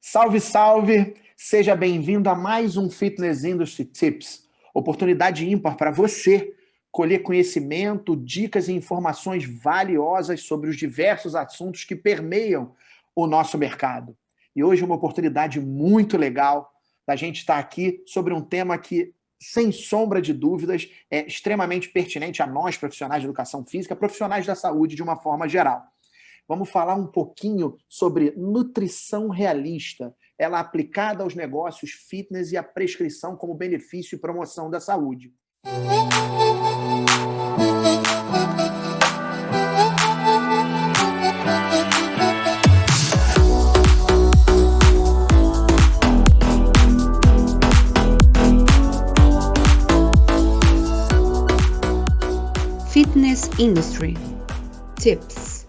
Salve, salve! Seja bem-vindo a mais um Fitness Industry Tips. Oportunidade ímpar para você colher conhecimento, dicas e informações valiosas sobre os diversos assuntos que permeiam o nosso mercado. E hoje uma oportunidade muito legal da gente estar aqui sobre um tema que, sem sombra de dúvidas, é extremamente pertinente a nós, profissionais de educação física, profissionais da saúde de uma forma geral. Vamos falar um pouquinho sobre nutrição realista, ela aplicada aos negócios fitness e à prescrição como benefício e promoção da saúde. Fitness Industry Tips.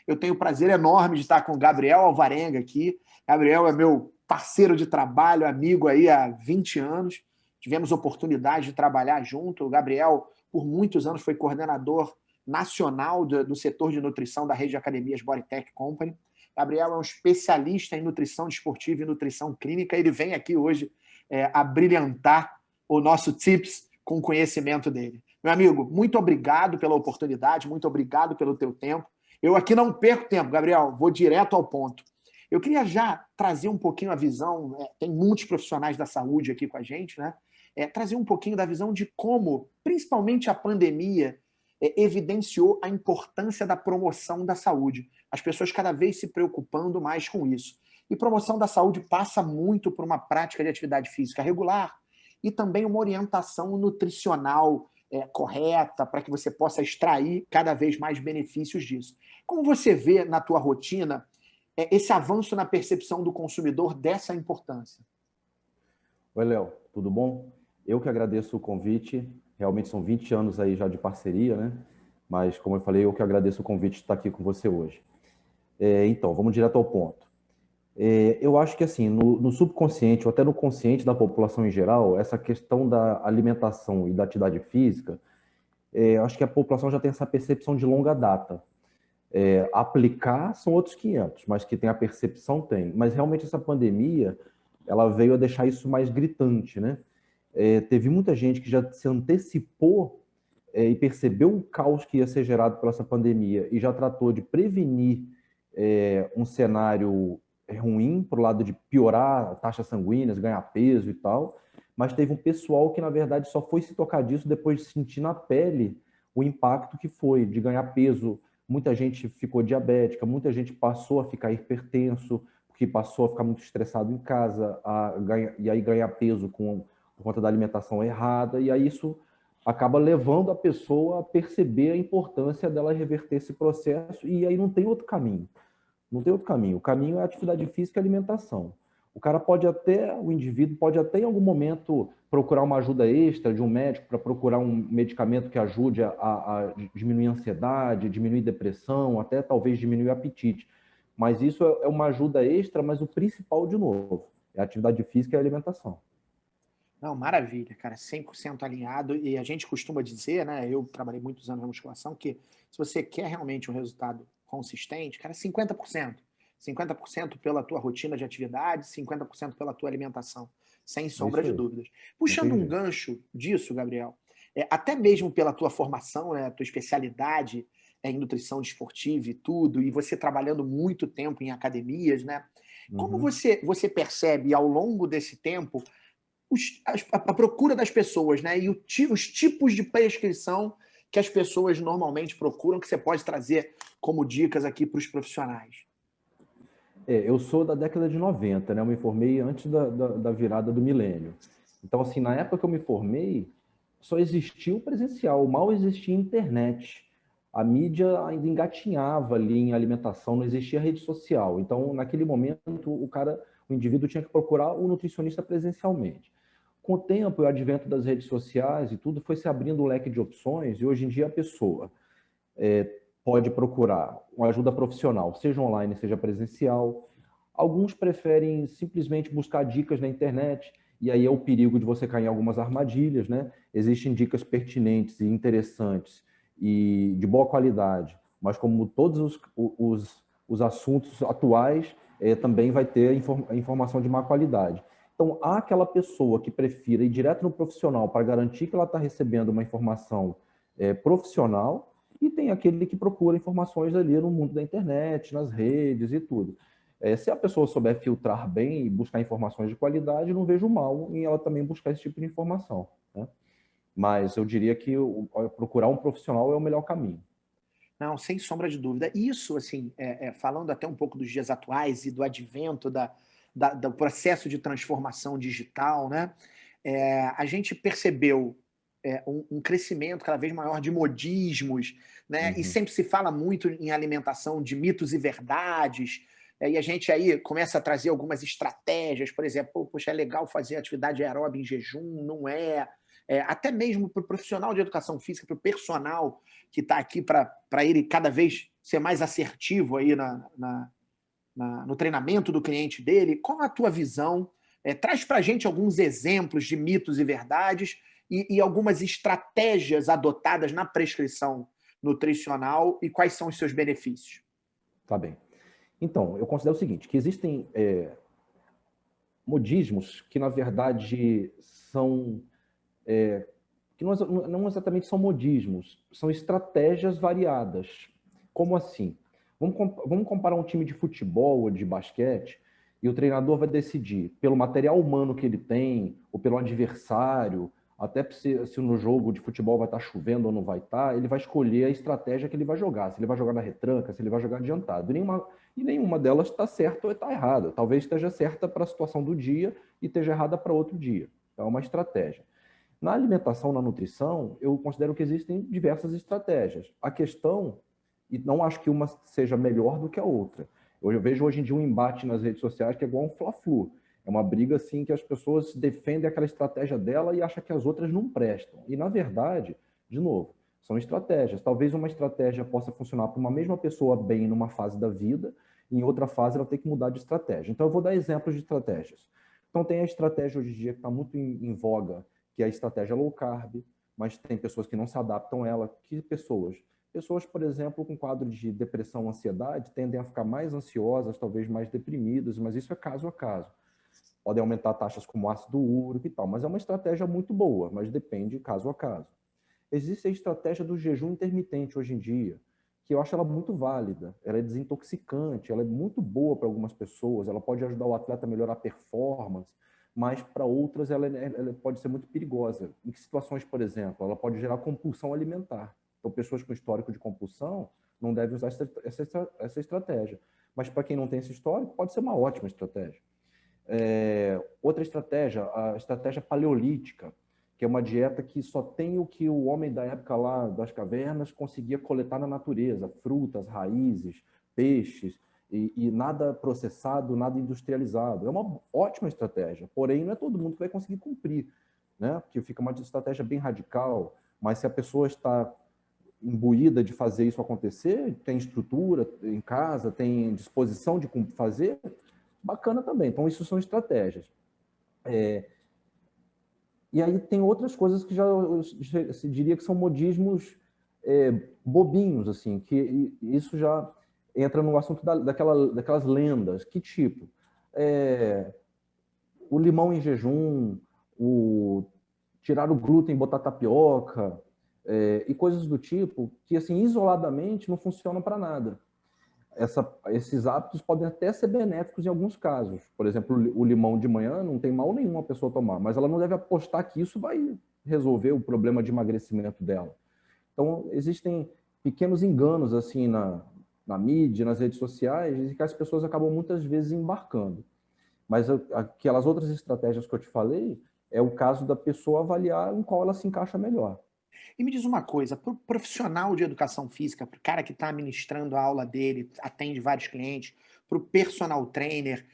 Eu tenho o prazer enorme de estar com o Gabriel Alvarenga aqui. Gabriel é meu parceiro de trabalho, amigo aí há 20 anos. Tivemos oportunidade de trabalhar junto. O Gabriel, por muitos anos, foi coordenador nacional do setor de nutrição da rede de academias Bodytech Company. Gabriel é um especialista em nutrição desportiva e nutrição clínica. Ele vem aqui hoje abrilhantar o nosso Tips com o conhecimento dele. Meu amigo, muito obrigado pela oportunidade, muito obrigado pelo teu tempo. Eu aqui não perco tempo, Gabriel, vou direto ao ponto. Eu queria já trazer um pouquinho a visão, tem muitos profissionais da saúde aqui com a gente, né? Trazer um pouquinho da visão de como, principalmente a pandemia, evidenciou a importância da promoção da saúde. As pessoas cada vez se preocupando mais com isso. E promoção da saúde passa muito por uma prática de atividade física regular e também uma orientação nutricional correta para que você possa extrair cada vez mais benefícios disso. Como você vê na tua rotina esse avanço na percepção do consumidor dessa importância? Oi, Léo, tudo bom? Eu que agradeço o convite, realmente são 20 anos aí já de parceria, né? Mas, como eu falei, eu que agradeço o convite de estar aqui com você hoje. Então, vamos direto ao ponto. Eu acho que, assim, no subconsciente ou até no consciente da população em geral, essa questão da alimentação e da atividade física, eu acho que a população já tem essa percepção de longa data. Aplicar são outros 500, mas que tem a percepção, tem. Mas, realmente, essa pandemia, ela veio a deixar isso mais gritante, né? Teve muita gente que já se antecipou e percebeu o caos que ia ser gerado por essa pandemia e já tratou de prevenir um cenário ruim para o lado de piorar taxas sanguíneas, ganhar peso e tal, mas teve um pessoal que, na verdade, só foi se tocar disso depois de sentir na pele o impacto que foi de ganhar peso. Muita gente ficou diabética, muita gente passou a ficar hipertenso, porque passou a ficar muito estressado em casa, e aí ganhar peso por conta da alimentação errada, e aí isso acaba levando a pessoa a perceber a importância dela reverter esse processo, e aí não tem outro caminho. Não tem outro caminho. O caminho é a atividade física e a alimentação. O indivíduo pode até em algum momento procurar uma ajuda extra de um médico para procurar um medicamento que ajude a diminuir a ansiedade, diminuir a depressão, até talvez diminuir o apetite. Mas isso é uma ajuda extra, mas o principal, de novo, é a atividade física e a alimentação. Não, maravilha, cara, 100% alinhado. E a gente costuma dizer, né, eu trabalhei muitos anos na musculação, que se você quer realmente um resultado consistente, cara, 50%. 50% pela tua rotina de atividade, 50% pela tua alimentação, sem sombra de dúvidas. Puxando um gancho disso, Gabriel, até mesmo pela tua formação, né, tua especialidade em nutrição desportiva e tudo, e você trabalhando muito tempo em academias, né? Como você percebe ao longo desse tempo a procura das pessoas, né? E os tipos de prescrição que as pessoas normalmente procuram, que você pode trazer como dicas aqui para os profissionais? Eu sou da década de 90, né? Eu me formei antes da virada do milênio. Então, assim, na época que eu me formei, só existia o presencial, mal existia a internet. A mídia ainda engatinhava ali em alimentação, não existia rede social. Então, naquele momento, o indivíduo tinha que procurar o nutricionista presencialmente. Com o tempo e o advento das redes sociais e tudo, foi se abrindo um leque de opções, e hoje em dia a pessoa pode procurar uma ajuda profissional, seja online, seja presencial. Alguns preferem simplesmente buscar dicas na internet, e aí é o perigo de você cair em algumas armadilhas, né? Existem dicas pertinentes e interessantes e de boa qualidade, mas como todos os assuntos atuais, também vai ter informação de má qualidade. Então, há aquela pessoa que prefira ir direto no profissional para garantir que ela está recebendo uma informação profissional, e tem aquele que procura informações ali no mundo da internet, nas redes e tudo. Se a pessoa souber filtrar bem e buscar informações de qualidade, não vejo mal em ela também buscar esse tipo de informação, né? Mas eu diria que procurar um profissional é o melhor caminho. Não, sem sombra de dúvida. Isso, assim, falando até um pouco dos dias atuais e do advento do processo de transformação digital, né? A gente percebeu um crescimento cada vez maior de modismos, né? E sempre se fala muito em alimentação de mitos e verdades, e a gente aí começa a trazer algumas estratégias, por exemplo, poxa, é legal fazer atividade aeróbica em jejum, não é? Até mesmo para o profissional de educação física, para o personal que está aqui para ele cada vez ser mais assertivo aí no treinamento do cliente dele. Qual a tua visão? Traz para a gente alguns exemplos de mitos e verdades e algumas estratégias adotadas na prescrição nutricional e quais são os seus benefícios. Tá bem. Então, eu considero o seguinte, que existem modismos que, na verdade, são... que não exatamente são modismos, são estratégias variadas. Como assim? Vamos comparar um time de futebol ou de basquete e o treinador vai decidir pelo material humano que ele tem, ou pelo adversário, até se no jogo de futebol vai estar chovendo ou não vai estar, ele vai escolher a estratégia que ele vai jogar, se ele vai jogar na retranca, se ele vai jogar adiantado. E nenhuma delas está certa ou está errada. Talvez esteja certa para a situação do dia e esteja errada para outro dia. Então, é uma estratégia. Na alimentação, na nutrição, eu considero que existem diversas estratégias. A questão, e não acho que uma seja melhor do que a outra. Eu vejo hoje em dia um embate nas redes sociais que é igual um fla-flu. É uma briga assim que as pessoas defendem aquela estratégia dela e acham que as outras não prestam. E, na verdade, de novo, são estratégias. Talvez uma estratégia possa funcionar para uma mesma pessoa bem numa fase da vida, e em outra fase ela tem que mudar de estratégia. Então, eu vou dar exemplos de estratégias. Então, tem a estratégia hoje em dia que está muito em voga, que é a estratégia low carb, mas tem pessoas que não se adaptam a ela. Que pessoas? Pessoas, por exemplo, com quadro de depressão, ansiedade, tendem a ficar mais ansiosas, talvez mais deprimidas, mas isso é caso a caso. Podem aumentar taxas como ácido úrico e tal, mas é uma estratégia muito boa, mas depende caso a caso. Existe a estratégia do jejum intermitente hoje em dia, que eu acho ela muito válida, ela é desintoxicante, ela é muito boa para algumas pessoas, ela pode ajudar o atleta a melhorar a performance, mas para outras ela pode ser muito perigosa. Em que situações, por exemplo, ela pode gerar compulsão alimentar. Então, pessoas com histórico de compulsão não devem usar essa estratégia. Mas para quem não tem esse histórico, pode ser uma ótima estratégia. Outra estratégia, a estratégia paleolítica, que é uma dieta que só tem o que o homem da época lá das cavernas conseguia coletar na natureza, frutas, raízes, peixes, e nada processado, nada industrializado. É uma ótima estratégia, porém não é todo mundo que vai conseguir cumprir, né? Porque fica uma estratégia bem radical, mas se a pessoa está imbuída de fazer isso acontecer, tem estrutura em casa, tem disposição de fazer, bacana também. Então, isso são estratégias. E aí tem outras coisas que já se diria que são modismos bobinhos, assim, que isso já entra no assunto daquelas lendas. Que tipo? O limão em jejum, tirar o glúten, botar tapioca, e coisas do tipo, que assim, isoladamente não funcionam para nada. Esses hábitos podem até ser benéficos em alguns casos. Por exemplo, o limão de manhã não tem mal nenhum a pessoa tomar, mas ela não deve apostar que isso vai resolver o problema de emagrecimento dela. Então, existem pequenos enganos assim na mídia, nas redes sociais, e que as pessoas acabam muitas vezes embarcando. Mas aquelas outras estratégias que eu te falei, é o caso da pessoa avaliar em qual ela se encaixa melhor. E me diz uma coisa, para o profissional de educação física, para o cara que está ministrando a aula dele, atende vários clientes, para o personal trainer,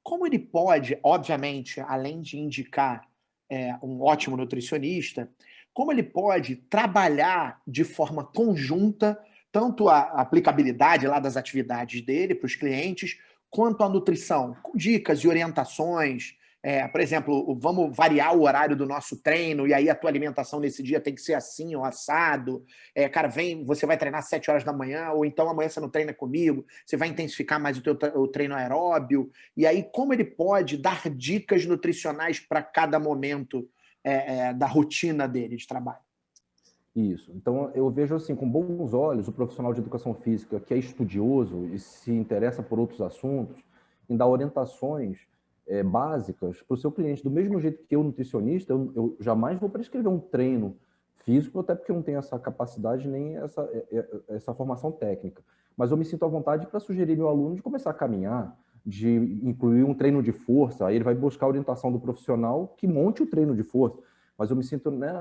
como ele pode, obviamente, além de indicar um ótimo nutricionista, como ele pode trabalhar de forma conjunta tanto a aplicabilidade lá das atividades dele para os clientes, quanto a nutrição, com dicas e orientações por exemplo, vamos variar o horário do nosso treino e aí a tua alimentação nesse dia tem que ser assim ou assado. Cara, você vai treinar às 7 horas da manhã, ou então amanhã você não treina comigo, você vai intensificar mais o treino aeróbio. E aí, como ele pode dar dicas nutricionais para cada momento da rotina dele de trabalho? Isso. Então, eu vejo assim, com bons olhos, o profissional de educação física que é estudioso e se interessa por outros assuntos, em dar orientações básicas para o seu cliente. Do mesmo jeito que eu, nutricionista, eu jamais vou prescrever um treino físico, até porque eu não tenho essa capacidade nem essa formação técnica. Mas eu me sinto à vontade para sugerir meu aluno de começar a caminhar, de incluir um treino de força. Aí ele vai buscar a orientação do profissional que monte o treino de força. Mas eu me sinto, né,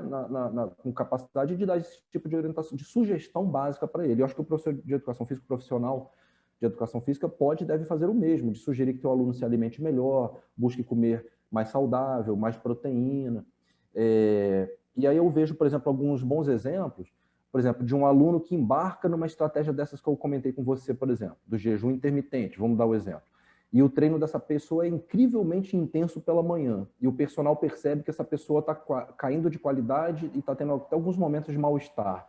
com capacidade de dar esse tipo de orientação, de sugestão básica para ele. Eu acho que o professor de educação física, profissional de educação física, deve fazer o mesmo, de sugerir que o aluno se alimente melhor, busque comer mais saudável, mais proteína. E aí eu vejo, por exemplo, alguns bons exemplos, por exemplo, de um aluno que embarca numa estratégia dessas que eu comentei com você, por exemplo, do jejum intermitente, vamos dar o exemplo. E o treino dessa pessoa é incrivelmente intenso pela manhã. E o personal percebe que essa pessoa está caindo de qualidade e está tendo até alguns momentos de mal-estar.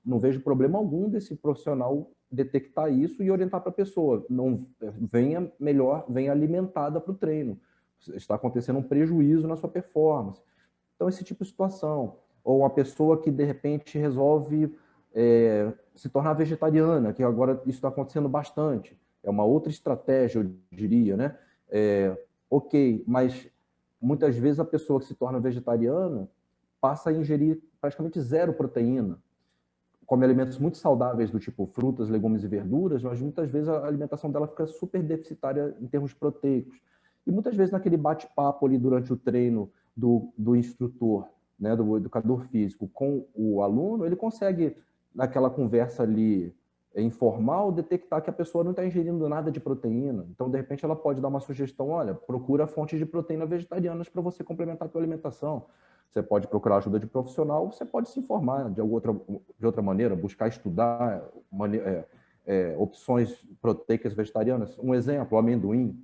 Não vejo problema algum desse profissional detectar isso e orientar para a pessoa. Não, venha melhor, venha alimentada para o treino. Está acontecendo um prejuízo na sua performance. Então, esse tipo de situação. Ou uma pessoa que, de repente, resolve se tornar vegetariana, que agora isso está acontecendo bastante. É uma outra estratégia, eu diria, né? Ok, mas muitas vezes a pessoa que se torna vegetariana passa a ingerir praticamente zero proteína, come alimentos muito saudáveis do tipo frutas, legumes e verduras, mas muitas vezes a alimentação dela fica super deficitária em termos proteicos. E muitas vezes naquele bate-papo ali durante o treino do instrutor, né, do educador físico com o aluno, ele consegue, naquela conversa ali informal, detectar que a pessoa não está ingerindo nada de proteína. Então, de repente, ela pode dar uma sugestão, olha, procura fontes de proteína vegetarianas para você complementar a sua alimentação. Você pode procurar ajuda de profissional, você pode se informar de outra maneira, buscar estudar opções proteicas vegetarianas. Um exemplo, o amendoim,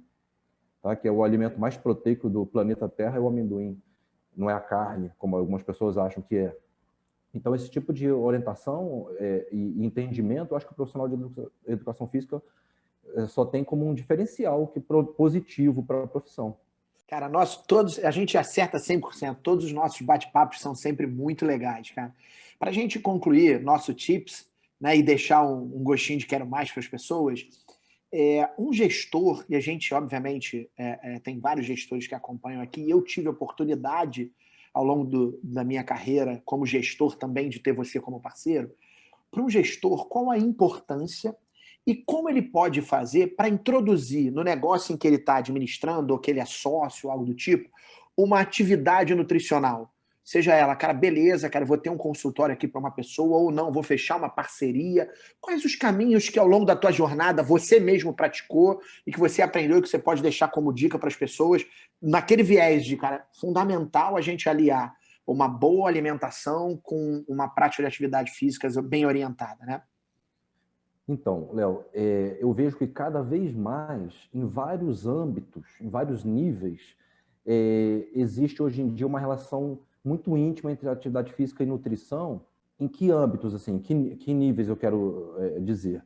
tá? Que é o alimento mais proteico do planeta Terra, é o amendoim. Não é a carne, como algumas pessoas acham que é. Então, esse tipo de orientação e entendimento, eu acho que o profissional de educação física só tem como um diferencial positivo para a profissão. Cara, a gente acerta 100%. Todos os nossos bate-papos são sempre muito legais, cara. Para a gente concluir nosso tips, né, e deixar um gostinho de quero mais para as pessoas, um gestor, e a gente, obviamente, tem vários gestores que acompanham aqui, e eu tive a oportunidade, ao longo da minha carreira, como gestor também, de ter você como parceiro. Para um gestor, qual a importância e como ele pode fazer para introduzir no negócio em que ele está administrando, ou que ele é sócio, algo do tipo, uma atividade nutricional? Seja ela, cara, beleza, cara, vou ter um consultório aqui para uma pessoa, ou não, vou fechar uma parceria. Quais os caminhos que ao longo da tua jornada você mesmo praticou e que você aprendeu e que você pode deixar como dica para as pessoas, naquele viés de, cara, fundamental a gente aliar uma boa alimentação com uma prática de atividade física bem orientada, né? Então, Léo, eu vejo que cada vez mais, em vários âmbitos, em vários níveis, existe hoje em dia uma relação muito íntima entre atividade física e nutrição. Em que âmbitos, assim, que níveis eu quero dizer?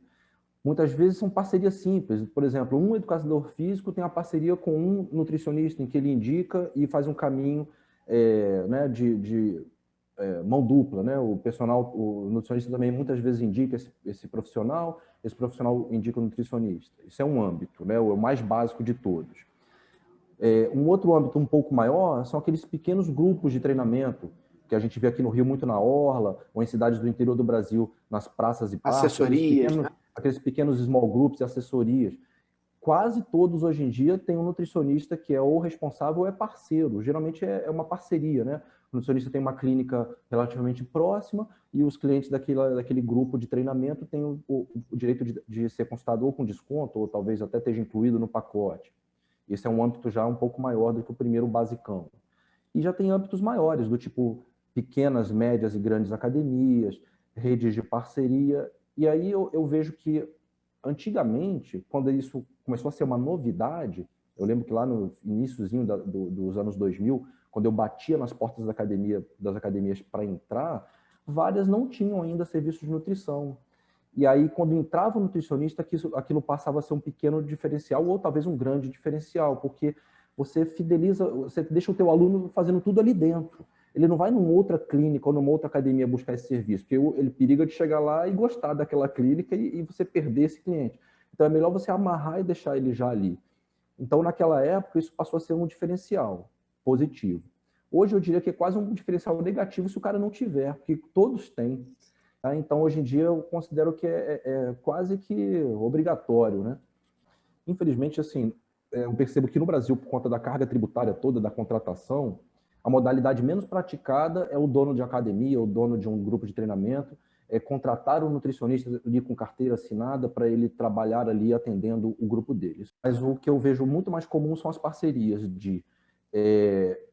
Muitas vezes são parcerias simples. Por exemplo, um educador físico tem uma parceria com um nutricionista em que ele indica e faz um caminho né, de mão dupla, né? O nutricionista também muitas vezes indica esse profissional indica o nutricionista. Isso é um âmbito, né? O mais básico de todos. Um outro âmbito um pouco maior são aqueles pequenos grupos de treinamento que a gente vê aqui no Rio muito na orla, ou em cidades do interior do Brasil, nas praças e parques. Assessorias, né? Aqueles pequenos small groups e assessorias. Quase todos hoje em dia têm um nutricionista que é ou responsável ou é parceiro. Geralmente é uma parceria, né? O nutricionista tem uma clínica relativamente próxima e os clientes daquele grupo de treinamento têm o direito de ser consultado ou com desconto, ou talvez até esteja incluído no pacote. Esse é um âmbito já um pouco maior do que o primeiro basicão. E já tem âmbitos maiores, do tipo pequenas, médias e grandes academias, redes de parceria. E aí eu vejo que, antigamente, quando isso começou a ser uma novidade, Eu lembro que lá no iniciozinho dos anos 2000, quando eu batia nas portas das academias para entrar, várias não tinham ainda serviços de nutrição. E aí, quando entrava o nutricionista, aquilo passava a ser um pequeno diferencial ou talvez um grande diferencial, porque você fideliza, você deixa o teu aluno fazendo tudo ali dentro. Ele não vai numa outra clínica ou numa outra academia buscar esse serviço, porque ele periga de chegar lá e gostar daquela clínica e você perder esse cliente. Então, é melhor você amarrar e deixar ele já ali. Então, naquela época, isso passou a ser um diferencial positivo. Hoje, eu diria que é quase um diferencial negativo se o cara não tiver, porque todos têm. Tá? Então, hoje em dia, eu considero que é quase que obrigatório, né? Infelizmente, assim, eu percebo que no Brasil, por conta da carga tributária toda, da contratação, a modalidade menos praticada é o dono de academia, o dono de um grupo de treinamento, contratar um nutricionista ali com carteira assinada para ele trabalhar ali atendendo o grupo deles. Mas o que eu vejo muito mais comum são as parcerias de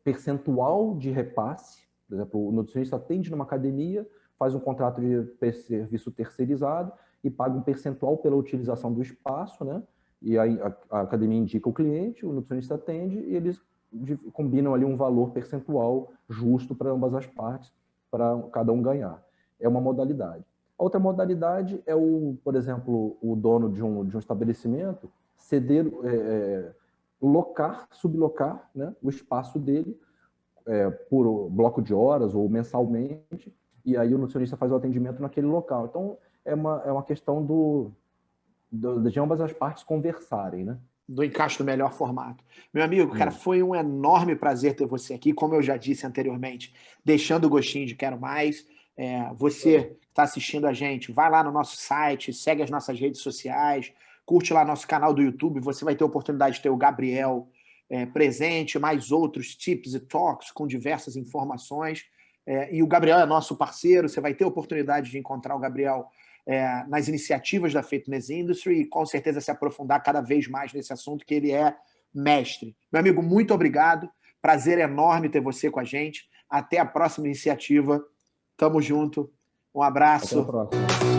percentual de repasse. Por exemplo, o nutricionista atende numa academia, faz um contrato de serviço terceirizado e paga um percentual pela utilização do espaço, né? E aí a academia indica o cliente, o nutricionista atende e eles combinam ali um valor percentual justo para ambas as partes, para cada um ganhar. É uma modalidade. A outra modalidade é, por exemplo, o dono de um estabelecimento ceder, sublocar, né, o espaço dele por bloco de horas ou mensalmente, e aí o nutricionista faz o atendimento naquele local. Então, é uma questão de ambas as partes conversarem, né? Do encaixe do melhor formato. Meu amigo, cara, foi um enorme prazer ter você aqui, como eu já disse anteriormente, deixando o gostinho de quero mais. Você que está assistindo a gente, vai lá no nosso site, segue as nossas redes sociais, curte lá nosso canal do YouTube, você vai ter a oportunidade de ter o Gabriel presente, mais outros tips e talks com diversas informações. E o Gabriel é nosso parceiro, você vai ter a oportunidade de encontrar o Gabriel nas iniciativas da Fitness Industry e com certeza se aprofundar cada vez mais nesse assunto, que ele é mestre. Meu amigo, muito obrigado. Prazer enorme ter você com a gente. Até a próxima iniciativa. Tamo junto. Um abraço. Até a próxima.